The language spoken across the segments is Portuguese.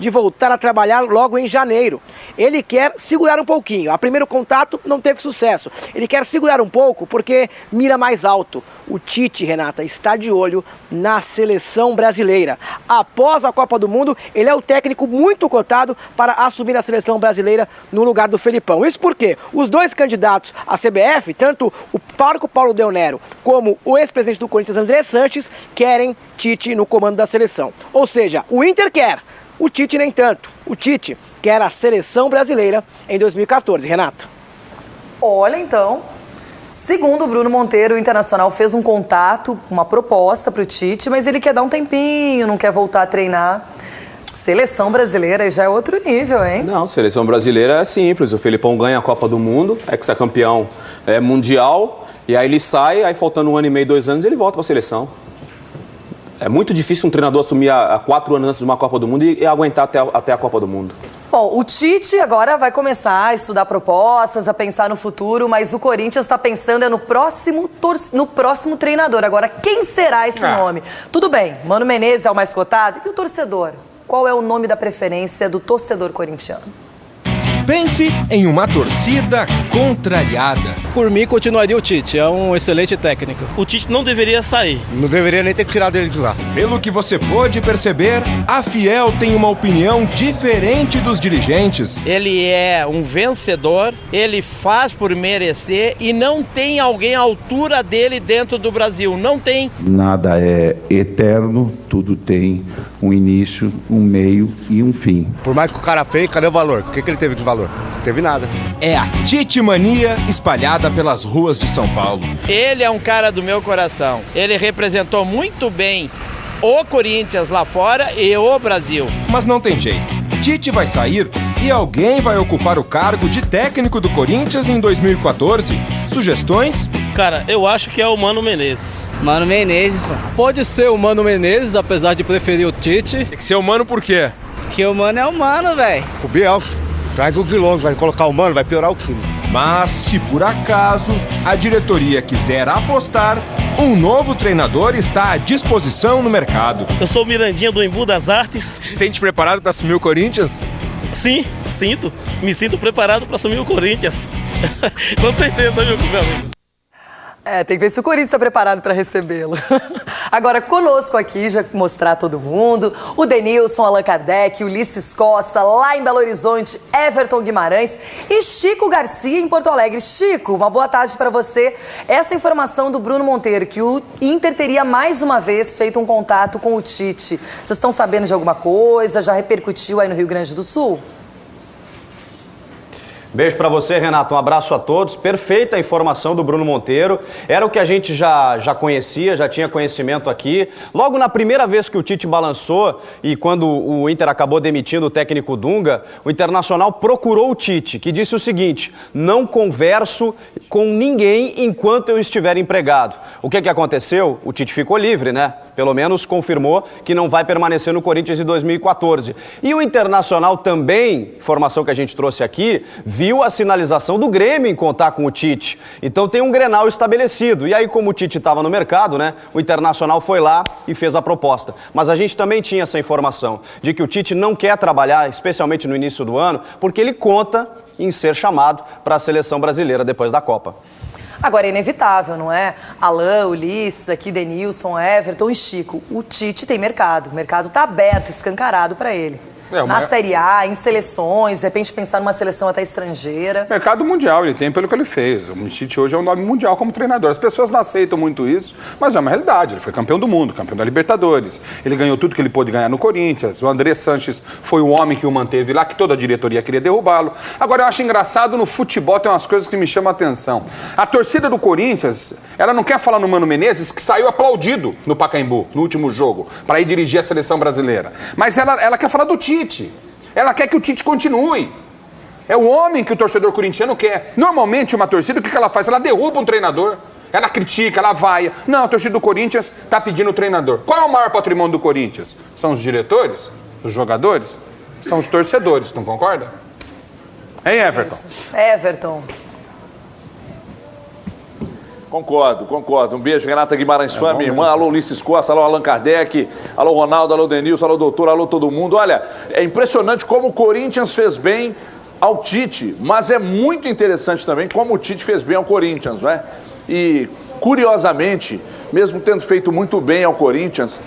de voltar a trabalhar logo em janeiro. Ele quer segurar um pouquinho. A primeiro contato não teve sucesso. Ele quer segurar um pouco porque mira mais alto. O Tite, Renata, está de olho na seleção brasileira. Após a Copa do Mundo, ele é o técnico muito cotado para assumir a seleção brasileira no lugar do Felipão. Isso porque os dois candidatos à CBF, tanto o Marco Paulo Del Nero como o ex-presidente do Corinthians, André Sanches, querem Tite no comando da seleção. Ou seja, o Inter quer, o Tite nem tanto. O Tite quer a seleção brasileira em 2014, Renata. Olha, então, segundo o Bruno Monteiro, o Internacional fez um contato, uma proposta para o Tite, mas ele quer dar um tempinho, não quer voltar a treinar. Seleção brasileira já é outro nível, hein? Não, seleção brasileira é simples. O Felipão ganha a Copa do Mundo, ex-campeão mundial, e aí ele sai, aí faltando 1 ano e meio, 2 anos, ele volta para a seleção. É muito difícil um treinador assumir há 4 anos antes de uma Copa do Mundo e aguentar até a Copa do Mundo. Bom, o Tite agora vai começar a estudar propostas, a pensar no futuro, mas o Corinthians está pensando no próximo treinador. Agora, quem será esse nome? Tudo bem, Mano Menezes é o mais cotado. E o torcedor? Qual é o nome da preferência do torcedor corintiano? Pense em uma torcida contrariada. Por mim, continuaria o Tite. É um excelente técnico. O Tite não deveria sair. Não deveria nem ter que tirar dele de lá. Pelo que você pôde perceber, a Fiel tem uma opinião diferente dos dirigentes. Ele é um vencedor, ele faz por merecer e não tem alguém à altura dele dentro do Brasil. Não tem. Nada é eterno, tudo tem um início, um meio e um fim. Por mais que o cara fez, cadê o valor? O que ele teve de valor? Não teve nada. É a Tite Mania espalhada pelas ruas de São Paulo. Ele é um cara do meu coração. Ele representou muito bem o Corinthians lá fora e o Brasil. Mas não tem jeito. Tite vai sair e alguém vai ocupar o cargo de técnico do Corinthians em 2014. Sugestões? Cara, eu acho que é o Mano Menezes. Mano Menezes, pode ser o Mano Menezes, apesar de preferir o Tite. Tem que ser o Mano por quê? Porque o Mano é o Mano, velho. O Biel traz o de longe, vai colocar o Mano, vai piorar o time. Mas, se por acaso a diretoria quiser apostar, um novo treinador está à disposição no mercado. Eu sou o Mirandinha do Embu das Artes. Sente preparado para assumir o Corinthians? Sim, sinto. Me sinto preparado para assumir o Corinthians. Com certeza, meu amigo. Tem que ver se o Corinthians está preparado para recebê-lo. Agora, conosco aqui, já mostrar todo mundo, o Denilson, Allan Kardec, Ulisses Costa, lá em Belo Horizonte, Everton Guimarães e Chico Garcia em Porto Alegre. Chico, uma boa tarde para você. Essa informação do Bruno Monteiro, que o Inter teria mais uma vez feito um contato com o Tite. Vocês estão sabendo de alguma coisa? Já repercutiu aí no Rio Grande do Sul? Beijo para você, Renato. Um abraço a todos. Perfeita a informação do Bruno Monteiro. Era o que a gente já conhecia, já tinha conhecimento aqui. Logo na primeira vez que o Tite balançou e quando o Inter acabou demitindo o técnico Dunga, o Internacional procurou o Tite, que disse o seguinte: não converso com ninguém enquanto eu estiver empregado. O que aconteceu? O Tite ficou livre, né? Pelo menos confirmou que não vai permanecer no Corinthians em 2014. E o Internacional também, informação que a gente trouxe aqui, viu a sinalização do Grêmio em contar com o Tite. Então tem um Grenal estabelecido. E aí, como o Tite estava no mercado, né, o Internacional foi lá e fez a proposta. Mas a gente também tinha essa informação de que o Tite não quer trabalhar, especialmente no início do ano, porque ele conta em ser chamado para a seleção brasileira depois da Copa. Agora, é inevitável, não é? Allan, Ulisses, aqui Denilson, Everton e Chico. O Tite tem mercado. O mercado está aberto, escancarado para ele. Na Série A, em seleções, de repente pensar numa seleção até estrangeira. Mercado mundial, ele tem pelo que ele fez. O Tite hoje é um nome mundial como treinador. As pessoas não aceitam muito isso, mas é uma realidade. Ele foi campeão do mundo, campeão da Libertadores. Ele ganhou tudo que ele pôde ganhar no Corinthians. O André Sanches foi o homem que o manteve lá, que toda a diretoria queria derrubá-lo. Agora, eu acho engraçado, no futebol tem umas coisas que me chamam a atenção. A torcida do Corinthians, ela não quer falar no Mano Menezes, que saiu aplaudido no Pacaembu, no último jogo, para ir dirigir a seleção brasileira. Mas ela quer falar do Tite. Ela quer que o Tite continue. É o homem que o torcedor corintiano quer. Normalmente, uma torcida, o que ela faz? Ela derruba um treinador. Ela critica, ela vaia. Não, a torcida do Corinthians está pedindo o treinador. Qual é o maior patrimônio do Corinthians? São os diretores? Os jogadores? São os torcedores, não concorda? Hein, Everton? Everton. Concordo. Um beijo, Renata Guimarães, fã, minha irmã. Alô, Ulisses Costa, alô, Allan Kardec, alô, Ronaldo, alô, Denilson, alô, doutor, alô, todo mundo. Olha, é impressionante como o Corinthians fez bem ao Tite, mas é muito interessante também como o Tite fez bem ao Corinthians, não é? E, curiosamente, mesmo tendo feito muito bem ao Corinthians,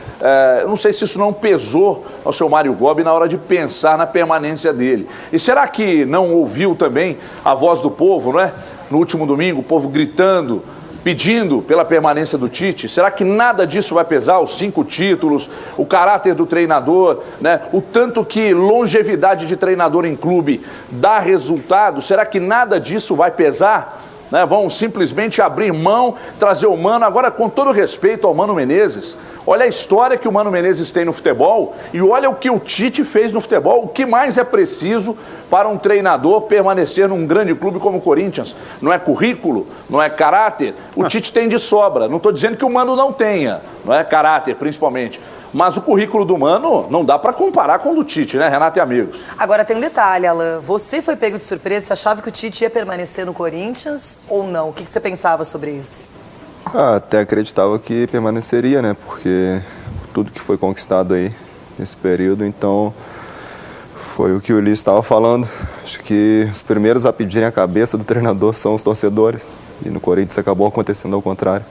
eu não sei se isso não pesou ao seu Mário Gobi na hora de pensar na permanência dele. E será que não ouviu também a voz do povo, não é? No último domingo, o povo gritando, pedindo pela permanência do Tite? Será que nada disso vai pesar? Os 5 títulos, o caráter do treinador, né? O tanto que longevidade de treinador em clube dá resultado? Será que nada disso vai pesar? Né? Vão simplesmente abrir mão, trazer o Mano, agora com todo respeito ao Mano Menezes. Olha a história que o Mano Menezes tem no futebol e olha o que o Tite fez no futebol. O que mais é preciso para um treinador permanecer num grande clube como o Corinthians? Não é currículo, não é caráter. O Tite tem de sobra. Não estou dizendo que o Mano não tenha, não é caráter principalmente. Mas o currículo do Mano não dá para comparar com o do Tite, né, Renato e amigos? Agora tem um detalhe, Alan. Você foi pego de surpresa? Você achava que o Tite ia permanecer no Corinthians ou não? O que você pensava sobre isso? Até acreditava que permaneceria, né? Porque tudo que foi conquistado aí nesse período, então foi o que o Ulisses estava falando. Acho que os primeiros a pedirem a cabeça do treinador são os torcedores. E no Corinthians acabou acontecendo ao contrário.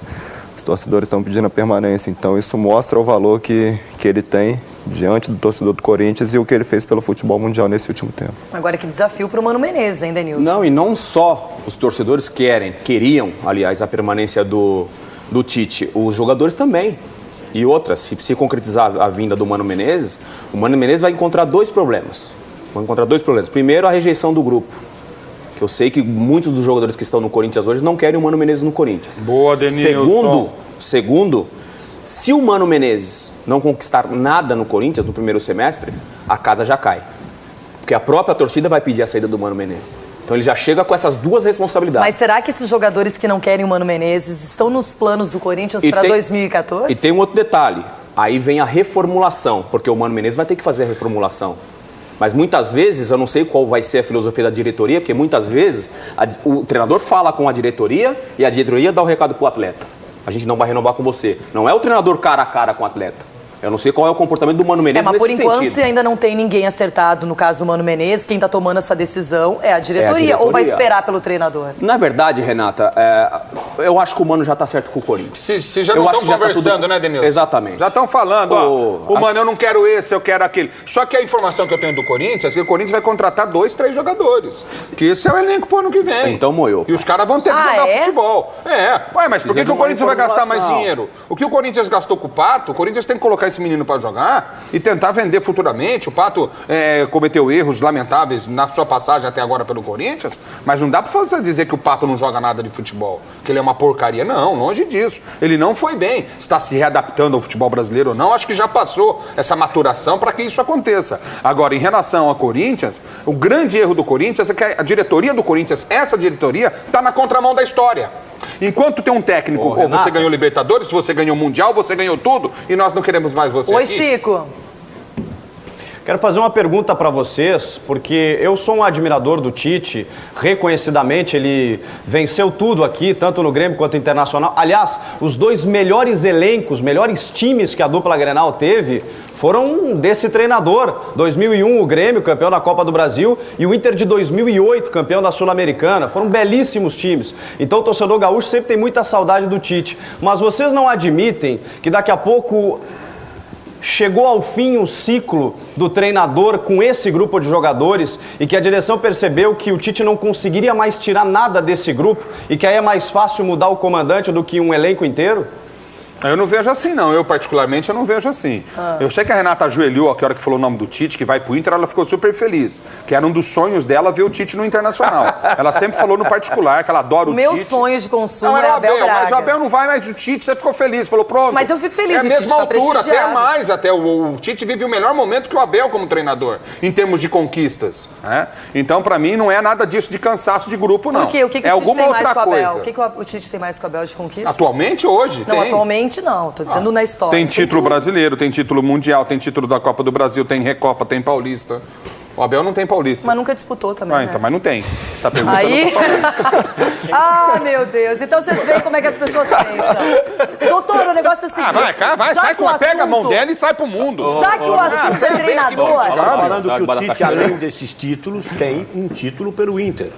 Os torcedores estão pedindo a permanência, então isso mostra o valor que ele tem diante do torcedor do Corinthians e o que ele fez pelo futebol mundial nesse último tempo. Agora que desafio para o Mano Menezes, hein, Denilson? Não, e não só os torcedores queriam, aliás, a permanência do Tite, os jogadores também. E outra, se concretizar a vinda do Mano Menezes, o Mano Menezes vai encontrar dois problemas. Primeiro, a rejeição do grupo. Que eu sei que muitos dos jogadores que estão no Corinthians hoje não querem o Mano Menezes no Corinthians. Boa, Denilson. Segundo, se o Mano Menezes não conquistar nada no Corinthians no primeiro semestre, a casa já cai. Porque a própria torcida vai pedir a saída do Mano Menezes. Então ele já chega com essas duas responsabilidades. Mas será que esses jogadores que não querem o Mano Menezes estão nos planos do Corinthians para 2014? E tem um outro detalhe. Aí vem a reformulação, porque o Mano Menezes vai ter que fazer a reformulação. Mas muitas vezes, eu não sei qual vai ser a filosofia da diretoria, porque muitas vezes o treinador fala com a diretoria e a diretoria dá o recado para o atleta. A gente não vai renovar com você. Não é o treinador cara a cara com o atleta. Eu não sei qual é o comportamento do Mano Menezes mas nesse por enquanto, sentido. se ainda não tem ninguém acertado, no caso do Mano Menezes, quem está tomando essa decisão é a diretoria, ou vai esperar pelo treinador? Na verdade, Renata, eu acho que o Mano já está certo com o Corinthians. Se já não estão conversando, né, Denilson? Exatamente. Já estão falando, Mano, eu não quero esse, eu quero aquele. Só que a informação que eu tenho do Corinthians é que o Corinthians vai contratar 2, 3 jogadores. Que esse é o elenco pro ano que vem. Então moiou. E os caras vão ter que jogar futebol. Ué, mas por que o Corinthians vai gastar mais dinheiro? O que o Corinthians gastou com o Pato, o Corinthians tem que colocar esse menino para jogar e tentar vender futuramente. O Pato cometeu erros lamentáveis na sua passagem até agora pelo Corinthians, mas não dá pra você dizer que o Pato não joga nada de futebol, que ele é uma porcaria. Não, longe disso. Ele não foi bem. Está se readaptando ao futebol brasileiro ou não, acho que já passou essa maturação para que isso aconteça. Agora, em relação ao Corinthians, o grande erro do Corinthians é que a diretoria do Corinthians, essa diretoria, está na contramão da história. Enquanto tem um técnico, você ganhou Libertadores, você ganhou Mundial, você ganhou tudo e nós não queremos mais você Oi, aqui. Chico. Quero fazer uma pergunta para vocês, porque eu sou um admirador do Tite, reconhecidamente ele venceu tudo aqui, tanto no Grêmio quanto no Internacional. Aliás, os 2 melhores elencos, melhores times que a dupla Grenal teve foram desse treinador. 2001 o Grêmio, campeão da Copa do Brasil, e o Inter de 2008, campeão da Sul-Americana. Foram belíssimos times. Então o torcedor gaúcho sempre tem muita saudade do Tite. Mas vocês não admitem que daqui a pouco chegou ao fim o ciclo do treinador com esse grupo de jogadores e que a direção percebeu que o Tite não conseguiria mais tirar nada desse grupo e que aí é mais fácil mudar o comandante do que um elenco inteiro? Eu não vejo assim, não. Eu, particularmente, eu não vejo assim. Eu sei que a Renata ajoelhou aqui a hora que falou o nome do Tite, que vai pro Inter, ela ficou super feliz. Que era um dos sonhos dela ver o Tite no Internacional. Ela sempre falou no particular que ela adora o Tite. Meu sonho de consumo é Abel Braga. Mas o Abel não vai, mas o Tite, você ficou feliz. Falou, pronto. Mas eu fico feliz, é a mesma Tite altura, tá até mais. Até o Tite vive o melhor momento que o Abel como treinador, em termos de conquistas. Né? Então, pra mim, não é nada disso de cansaço de grupo, não. Por quê? O que é o Tite tem mais com o Abel? Coisa. O que o Tite tem mais com o Abel de conquistas? Atualmente, hoje? Não, tem. atualmente não. Tô dizendo na história. Tem título brasileiro, tem título mundial, tem título da Copa do Brasil, tem Recopa, tem Paulista. O Abel não tem paulista. Mas nunca disputou também, né? Então, mas não tem. Você tá perguntando. Aí... Ah, meu Deus. Então vocês veem como é que as pessoas pensam. Doutor, o negócio é o seguinte... Vai, sai com pega a mão dela e sai pro mundo. Já que o assunto é treinador... Falando que o Tite, além desses títulos, tem um título pelo Inter.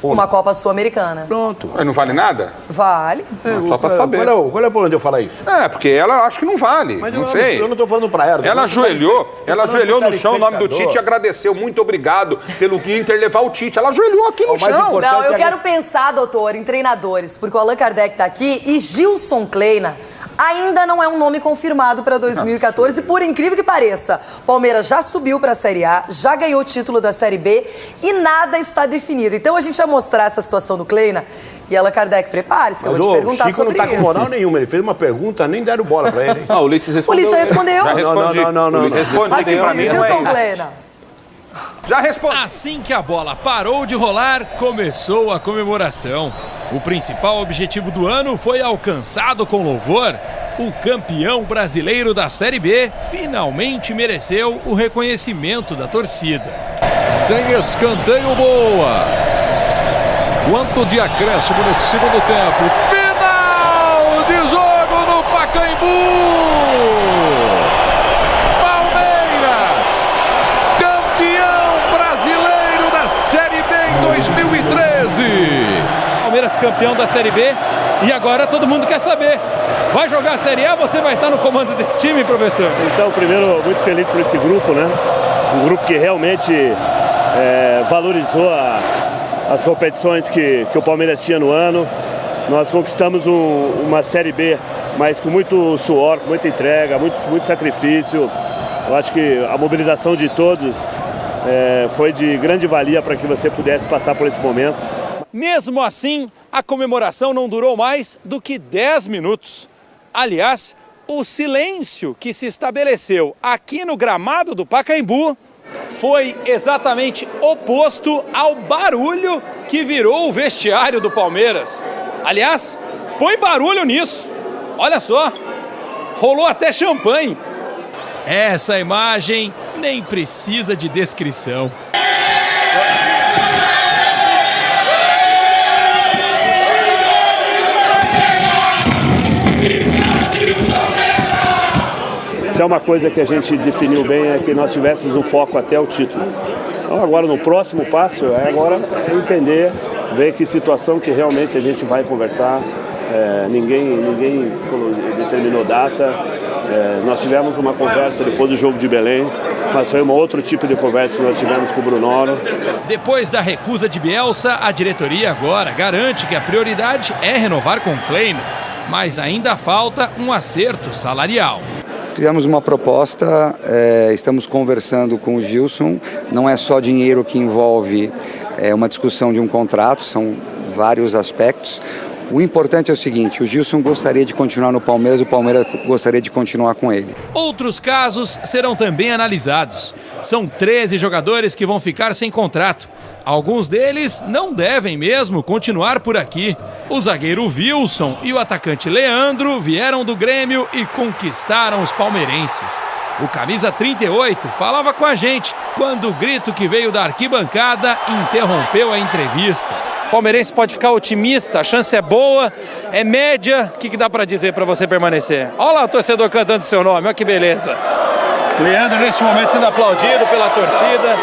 Uma Copa Sul-Americana. Pronto. Mas não vale nada? Vale. Só pra saber. Qual é o problema de eu falar isso? Porque ela acho que não vale. Mas não sei. Eu não tô falando pra ela. Ela ajoelhou no chão o nome do Tite e agradeceu. Muito obrigado pelo Inter levar o Tite. Ela ajoelhou aqui no chão. Não, eu quero pensar, doutor, em treinadores, porque o Allan Kardec tá aqui e Gilson Kleina ainda não é um nome confirmado para 2014, por incrível que pareça. Palmeiras já subiu para a Série A, já ganhou o título da Série B e nada está definido. Então a gente vai mostrar essa situação do Kleina e Allan Kardec, prepare-se que eu vou te perguntar sobre isso. O Chico não tá com moral nenhuma, ele fez uma pergunta, nem deram bola para ele. O Ulisses respondeu. O Ulisses já respondeu? Já respondi. Não. Respondi aqui pra mim. Gilson Kleina. Já respondi. Assim que a bola parou de rolar, começou a comemoração. O principal objetivo do ano foi alcançado com louvor. O campeão brasileiro da Série B finalmente mereceu o reconhecimento da torcida. Tem escanteio, boa. Quanto de acréscimo nesse segundo tempo. Final de jogo no Pacaembu. Palmeiras, campeão brasileiro da Série B em 2013. Palmeiras campeão da Série B e agora todo mundo quer saber. Vai jogar a Série A, você vai estar no comando desse time, professor? Então, primeiro, muito feliz por esse grupo, né? Um grupo que realmente valorizou as competições que o Palmeiras tinha no ano. Nós conquistamos uma Série B, mas com muito suor, com muita entrega, muito sacrifício. Eu acho que a mobilização de todos foi de grande valia para que você pudesse passar por esse momento. Mesmo assim, a comemoração não durou mais do que 10 minutos. Aliás, o silêncio que se estabeleceu aqui no gramado do Pacaembu foi exatamente oposto ao barulho que virou o vestiário do Palmeiras. Aliás, põe barulho nisso. Olha só, rolou até champanhe. Essa imagem nem precisa de descrição. Se é uma coisa que a gente definiu bem é que nós tivéssemos um foco até o título. Então agora no próximo passo é entender, ver que situação que realmente a gente vai conversar. Ninguém determinou data. Nós tivemos uma conversa depois do jogo de Belém, mas foi um outro tipo de conversa que nós tivemos com o Brunoro. Depois da recusa de Bielsa, a diretoria agora garante que a prioridade é renovar com Kleina, mas ainda falta um acerto salarial. Fizemos uma proposta, estamos conversando com o Gilson, não é só dinheiro que envolve uma discussão de um contrato, são vários aspectos. O importante é o seguinte, o Gilson gostaria de continuar no Palmeiras, o Palmeiras gostaria de continuar com ele. Outros casos serão também analisados. São 13 jogadores que vão ficar sem contrato. Alguns deles não devem mesmo continuar por aqui. O zagueiro Wilson e o atacante Leandro vieram do Grêmio e conquistaram os palmeirenses. O camisa 38 falava com a gente quando o grito que veio da arquibancada interrompeu a entrevista. O palmeirense pode ficar otimista, a chance é boa, é média. O que dá para dizer para você permanecer? Olha lá o torcedor cantando seu nome, olha que beleza. Leandro, neste momento, sendo aplaudido pela torcida.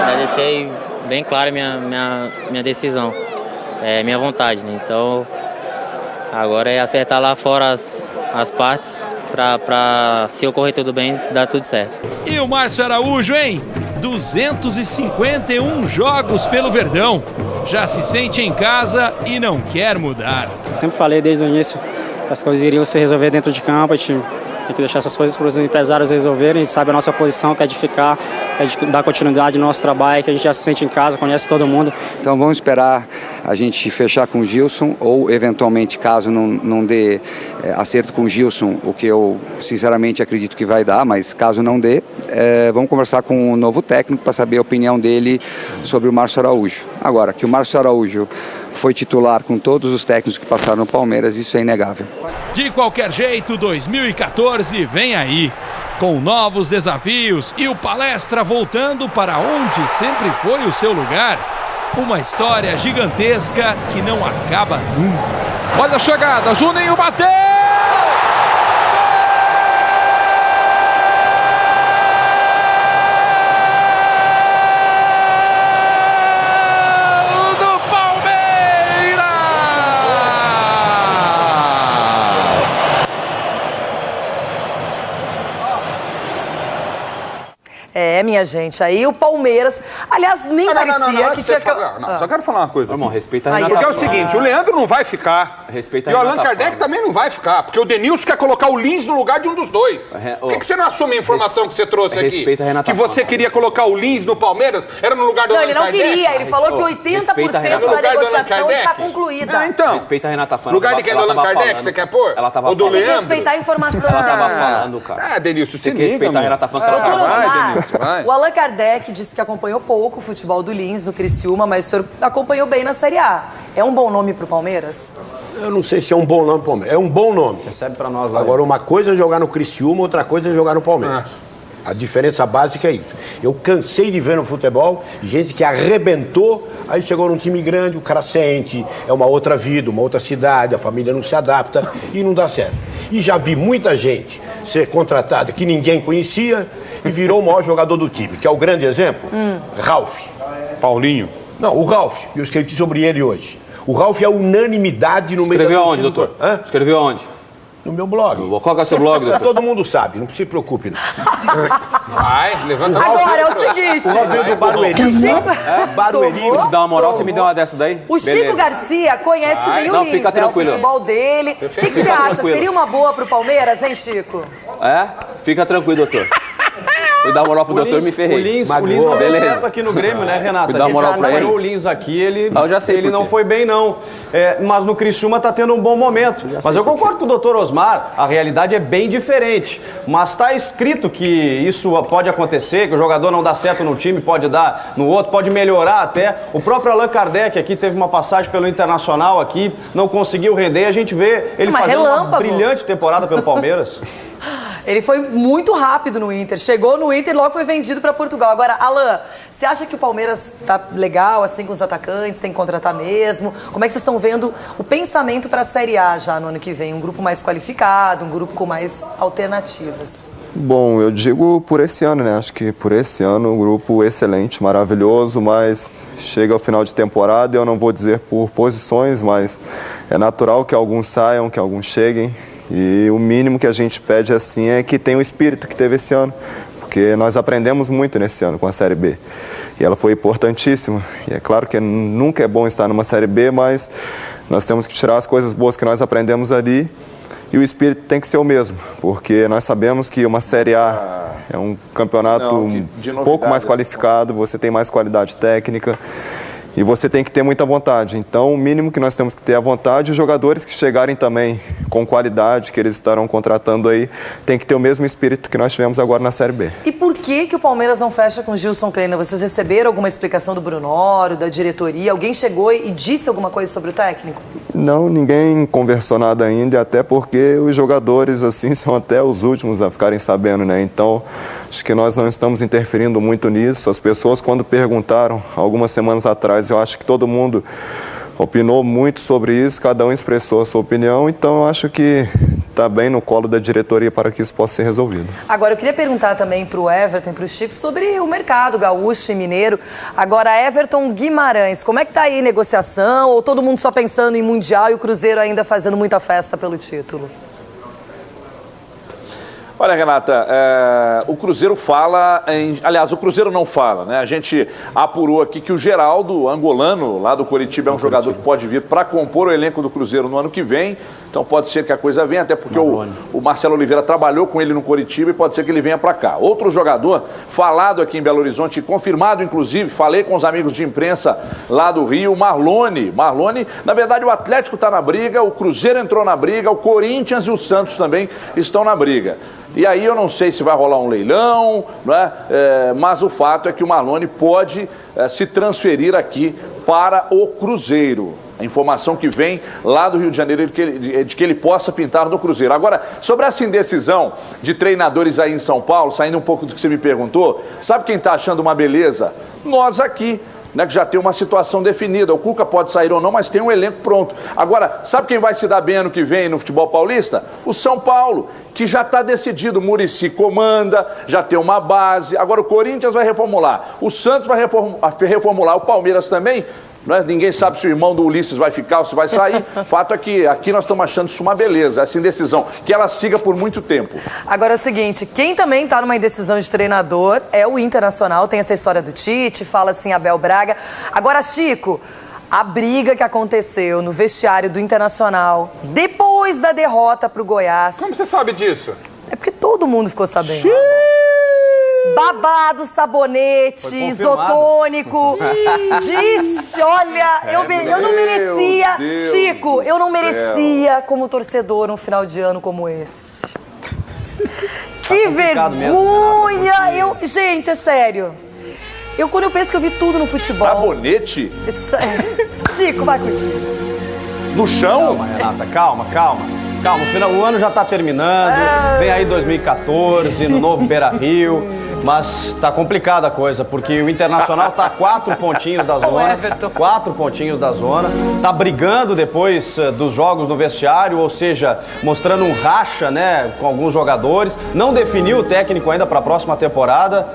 Já deixei bem clara minha decisão, minha vontade, né? Então, agora é acertar lá fora as partes para, se ocorrer tudo bem, dar tudo certo. E o Márcio Araújo, hein? 251 jogos pelo Verdão. Já se sente em casa e não quer mudar. Sempre falei desde o início que as coisas iriam se resolver dentro de campo. A gente tem que deixar essas coisas para os empresários resolverem. A gente sabe a nossa posição, que é de ficar, é de dar continuidade no nosso trabalho, que a gente já se sente em casa, conhece todo mundo. Então vamos esperar a gente fechar com o Gilson ou, eventualmente, caso não dê acerto com o Gilson, o que eu sinceramente acredito que vai dar, mas caso não dê, vamos conversar com o novo técnico para saber a opinião dele sobre o Márcio Araújo. Agora, que o Márcio Araújo foi titular com todos os técnicos que passaram no Palmeiras, isso é inegável. De qualquer jeito, 2014 vem aí. com novos desafios e o Palestra voltando para onde sempre foi o seu lugar. Uma história gigantesca que não acaba nunca. Olha a chegada, Juninho bateu! Minha gente, aí o Palmeiras, aliás, nem parecia que tinha... Só quero falar uma coisa. Irmão, respeita a Porque é o seguinte, o Leandro não vai ficar. Respeita e o Allan Kardec também não vai ficar, porque o Denilson quer colocar o Lins no lugar de um dos dois. Por que você não assume a informação que você trouxe aqui? Respeita a Renata que você queria colocar o Lins no Palmeiras, era no lugar do Allan Kardec? Não, ele não queria, ele falou que 80% da negociação está concluída. Então, respeita a Renata Fana. Lugar de quem? Do Allan Kardec, você quer pôr? Ela tava ou do falando. Leandro? Tem que respeitar a informação. Ela tava falando, cara. Denilson, você tem que respeitar a Renata Fana. Doutor Osmar, o Allan Kardec disse que acompanhou pouco o futebol do Lins, do Criciúma, mas o senhor acompanhou bem na Série A. É um bom nome pro Palmeiras? Eu não sei se é um bom nome pro Palmeiras. É um bom nome. Recebe pra nós lá. Agora, uma coisa é jogar no Criciúma, outra coisa é jogar no Palmeiras. A diferença básica é isso. Eu cansei de ver no futebol gente que arrebentou, aí chegou num time grande, o cara sente, é uma outra vida, uma outra cidade, a família não se adapta e não dá certo. E já vi muita gente ser contratada que ninguém conhecia e virou o maior jogador do time, que é o grande exemplo, Ralf. Paulinho. Não, o Ralf. Eu escrevi sobre ele hoje. O Ralf é unanimidade no meio da... Escreveu onde, doutor? Escreveu onde? No meu blog. Qual que é o seu blog, doutor? Todo mundo sabe, não se preocupe. Não. Vai, levanta a Agora é o seguinte. O Ralf do Barueri. Barueri. Vou te dar uma moral, você me deu uma dessa daí? O Chico Garcia conhece bem o Lins, fica tranquilo. O futebol dele. O que você acha? Seria uma boa pro Palmeiras, hein, Chico? Fica tranquilo, doutor. Fui dar moral pro doutor e me ferrei. O Lins não deu certo aqui no Grêmio, né, Renata? Fui dar moral pra ele. O Lins aqui, ele ele não foi bem, não. Mas no Criciúma tá tendo um bom momento. Mas eu concordo com o doutor Osmar, a realidade é bem diferente. Mas tá escrito que isso pode acontecer, que o jogador não dá certo no time, pode dar no outro, pode melhorar até. O próprio Allan Kardec aqui teve uma passagem pelo Internacional aqui, não conseguiu render, a gente vê ele fazendo uma brilhante temporada pelo Palmeiras. Ele foi muito rápido no Inter. Chegou no Inter e logo foi vendido para Portugal. Agora, Allan, você acha que o Palmeiras tá legal, assim, com os atacantes? Tem que contratar mesmo? Como é que vocês estão vendo o pensamento para a Série A já no ano que vem? Um grupo mais qualificado, um grupo com mais alternativas? Bom, eu digo por esse ano, né? Acho que por esse ano um grupo excelente, maravilhoso, mas chega ao final de temporada, eu não vou dizer por posições, mas é natural que alguns saiam, que alguns cheguem. E o mínimo que a gente pede assim é que tenha o espírito que teve esse ano, porque nós aprendemos muito nesse ano com a Série B. E ela foi importantíssima. E é claro que nunca é bom estar numa Série B, mas nós temos que tirar as coisas boas que nós aprendemos ali e o espírito tem que ser o mesmo, porque nós sabemos que uma Série A é um campeonato um pouco mais qualificado, você tem mais qualidade técnica. E você tem que ter muita vontade. Então, o mínimo que nós temos que ter é a vontade. Os jogadores que chegarem também com qualidade, que eles estarão contratando aí, tem que ter o mesmo espírito que nós tivemos agora na Série B. E por que o Palmeiras não fecha com o Gilson Kleina? Vocês receberam alguma explicação do Brunoro, da diretoria? Alguém chegou e disse alguma coisa sobre o técnico? Não, ninguém conversou nada ainda, até porque os jogadores, assim, são até os últimos a ficarem sabendo, né? Então, acho que nós não estamos interferindo muito nisso. As pessoas, quando perguntaram, algumas semanas atrás, eu acho que todo mundo opinou muito sobre isso, cada um expressou a sua opinião, então eu acho que está bem no colo da diretoria para que isso possa ser resolvido. Agora, eu queria perguntar também para o Everton e para o Chico sobre o mercado gaúcho e mineiro. Agora, Everton Guimarães, como é que está aí a negociação? Ou todo mundo só pensando em Mundial e o Cruzeiro ainda fazendo muita festa pelo título? Olha, Renata, o Cruzeiro fala aliás, o Cruzeiro não fala, né? A gente apurou aqui que o Geraldo, angolano, lá do Coritiba, é um jogador que pode vir para compor o elenco do Cruzeiro no ano que vem. Então pode ser que a coisa venha, até porque o Marcelo Oliveira trabalhou com ele no Coritiba e pode ser que ele venha para cá. Outro jogador falado aqui em Belo Horizonte, confirmado inclusive, falei com os amigos de imprensa lá do Rio, Marlone. Marlone, na verdade o Atlético está na briga, o Cruzeiro entrou na briga, o Corinthians e o Santos também estão na briga. E aí eu não sei se vai rolar um leilão, né? Mas o fato é que o Marlone pode se transferir aqui para o Cruzeiro. A informação que vem lá do Rio de Janeiro é de que ele possa pintar no Cruzeiro. Agora, sobre essa indecisão de treinadores aí em São Paulo, saindo um pouco do que você me perguntou, sabe quem está achando uma beleza? Nós aqui, né, que já tem uma situação definida. O Cuca pode sair ou não, mas tem um elenco pronto. Agora, sabe quem vai se dar bem ano que vem no futebol paulista? O São Paulo, que já está decidido. O Muricy comanda, já tem uma base. Agora o Corinthians vai reformular. O Santos vai reformular. O Palmeiras também. Ninguém sabe se o irmão do Ulisses vai ficar ou se vai sair. Fato é que aqui nós estamos achando isso uma beleza, essa indecisão, que ela siga por muito tempo. Agora é o seguinte, quem também está numa indecisão de treinador é o Internacional, tem essa história do Tite, fala assim Abel Braga. Agora, Chico, a briga que aconteceu no vestiário do Internacional, depois da derrota para o Goiás... Como você sabe disso? É porque todo mundo ficou sabendo. Babado, sabonete, isotônico. Ixi, olha, eu não merecia, Deus Chico, eu não merecia como torcedor um final de ano como esse. Que vergonha! Gente, é sério. Quando eu penso que eu vi tudo no futebol... Sabonete? Chico, vai contigo. No chão? Calma, Renata, calma. O ano já está terminando, vem aí 2014, no novo Beira-Rio. Mas tá complicada a coisa, porque o Internacional tá 4 pontinhos da zona. 4 pontinhos da zona. Tá brigando depois dos jogos no vestiário, ou seja, mostrando um racha, né, com alguns jogadores. Não definiu o técnico ainda para a próxima temporada.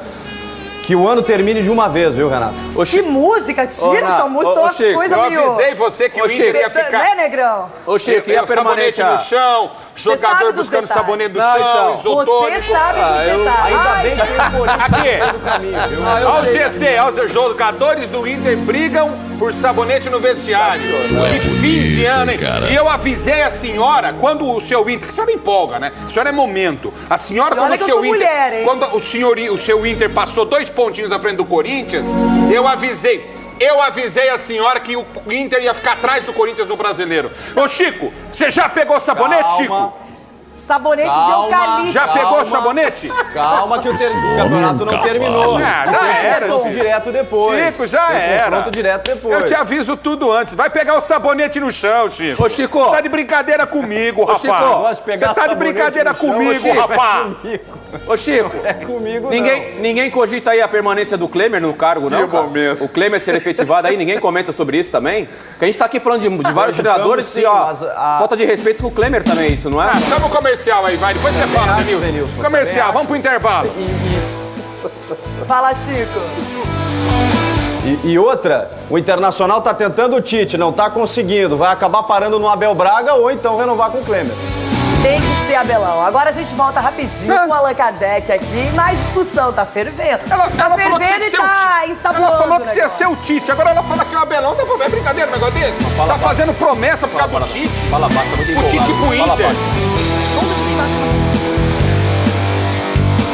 Que o ano termine de uma vez, viu, Renato? Que música! Tira essa música, uma coisa meio... Eu avisei você que o Inter ia ficar... Né, Negrão? Ô, Chico, ia permanecer no chão, jogador buscando sabonete do chão, isotônico. Você sabe dos detalhes. Ainda bem que tem o Corinthians no caminho, viu? Olha o GC, olha os jogadores do Inter brigam por sabonete no vestiário. Que fim de ano, hein? E eu avisei a senhora, quando o seu Inter, que a senhora empolga, né? A senhora é momento. A senhora, quando o seu Inter... Mulher, hein? Quando o seu Inter passou 2 pontinhos à frente do Corinthians, eu avisei a senhora que o Inter ia ficar atrás do Corinthians no Brasileiro. Ô, Chico, você já pegou sabonete, Chico? Sabonete de eucalipto. Já pegou sabonete? Calma que o campeonato não terminou. Já era. Direto depois. Chico, já era. Pronto direto depois. Eu te aviso tudo antes. Vai pegar o sabonete no chão, Chico. Ô, Chico. Você tá de brincadeira comigo, rapaz. Chico, você tá de brincadeira comigo, rapaz. Ô, Chico. É comigo, ninguém cogita aí a permanência do Klemer no cargo, não, cara? O Klemer ser efetivado aí, ninguém comenta sobre isso também? Porque a gente tá aqui falando de vários treinadores e, ó, falta de respeito com o Klemer também, isso, não é? Chama o comercial aí, vai. Depois você fala, Denilson. Comercial, vamos pro intervalo. Fala, Chico. E outra, o Internacional tá tentando o Tite, não tá conseguindo. Vai acabar parando no Abel Braga ou então renovar com o Klemer. Tem que ser Abelão. Agora a gente volta rapidinho com o Allan Kardec aqui. Mais discussão, tá fervendo. Tá fervendo e tá ensaboando. Ela falou que ia ser o Tite, agora ela fala que é o Abelão. É brincadeira um negócio desse? Tá fazendo promessa por causa do Tite. Fala baixo, tá muito o Tite pro Inter. Todo time acha